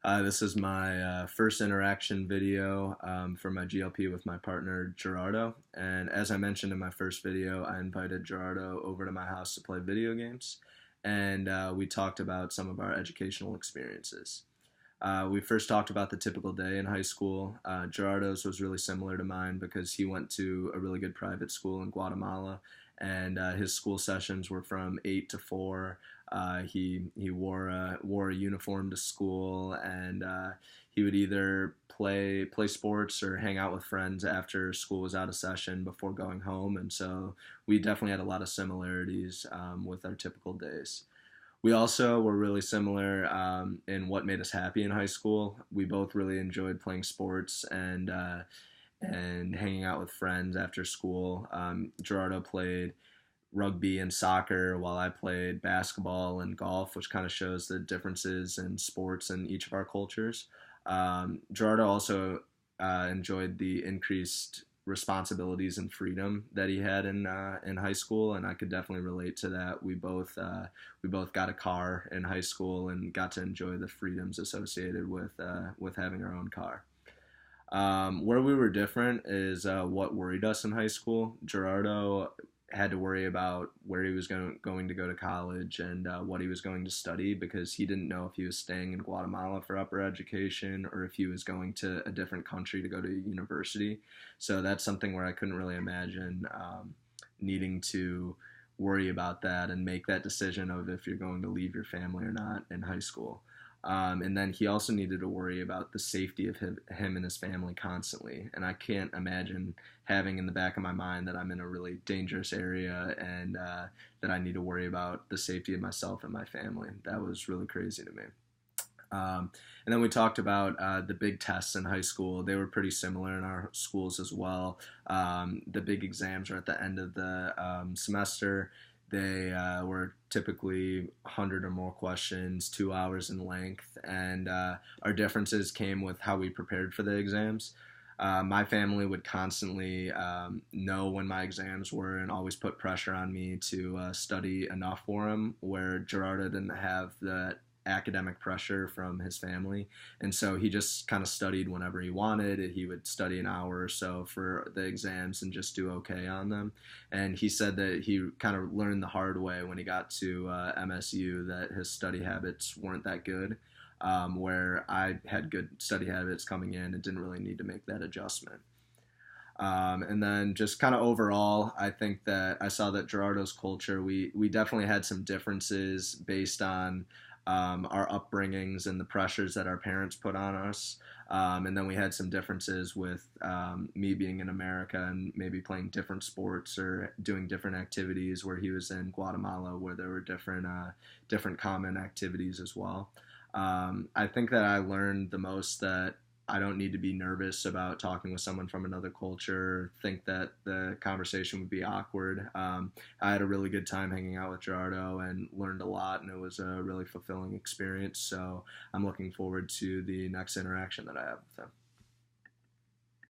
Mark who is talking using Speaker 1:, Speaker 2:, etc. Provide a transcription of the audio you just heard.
Speaker 1: This is my first interaction video for my GLP with my partner Gerardo. And as I mentioned in my first video, I invited Gerardo over to my house to play video games. And we talked about some of our educational experiences. We first talked about the typical day in high school. Gerardo's was really similar to mine because he went to a really good private school in Guatemala, and his school sessions were from 8 to 4. He wore a uniform to school, and he would either play sports or hang out with friends after school was out of session before going home. And so we definitely had a lot of similarities with our typical days. We also were really similar in what made us happy in high school. We both really enjoyed playing sports and hanging out with friends after school. Gerardo played rugby and soccer while I played basketball and golf, which kind of shows the differences in sports in each of our cultures. Gerardo also enjoyed the increased responsibilities and freedom that he had in high school, and I could definitely relate to that. We both got a car in high school and got to enjoy the freedoms associated with having our own car. Where we were different is what worried us in high school. Gerardo had to worry about where he was going to go to college and what he was going to study because he didn't know if he was staying in Guatemala for upper education or if he was going to a different country to go to university. So that's something where I couldn't really imagine needing to worry about that and make that decision of if you're going to leave your family or not in high school. And then he also needed to worry about the safety of him and his family constantly. And I can't imagine having in the back of my mind that I'm in a really dangerous area and that I need to worry about the safety of myself and my family. That was really crazy to me. And then we talked about the big tests in high school. They were pretty similar in our schools as well. The big exams are at the end of the semester. They were typically 100 or more questions, 2 hours in length, and our differences came with how we prepared for the exams. My family would constantly know when my exams were and always put pressure on me to study enough for them, where Gerardo didn't have that academic pressure from his family, and so he just kind of studied whenever he wanted. He would study an hour or so for the exams and just do okay on them. And he said that he kind of learned the hard way when he got to MSU that his study habits weren't that good, where I had good study habits coming in and didn't really need to make that adjustment. And then just kind of overall, I think that I saw that Gerardo's culture, we definitely had some differences based on our upbringings and the pressures that our parents put on us. And then we had some differences with me being in America and maybe playing different sports or doing different activities where he was in Guatemala where there were different common activities as well. I think that I learned the most that I don't need to be nervous about talking with someone from another culture, think that the conversation would be awkward. I had a really good time hanging out with Gerardo and learned a lot, and it was a really fulfilling experience. So I'm looking forward to the next interaction that I have with him.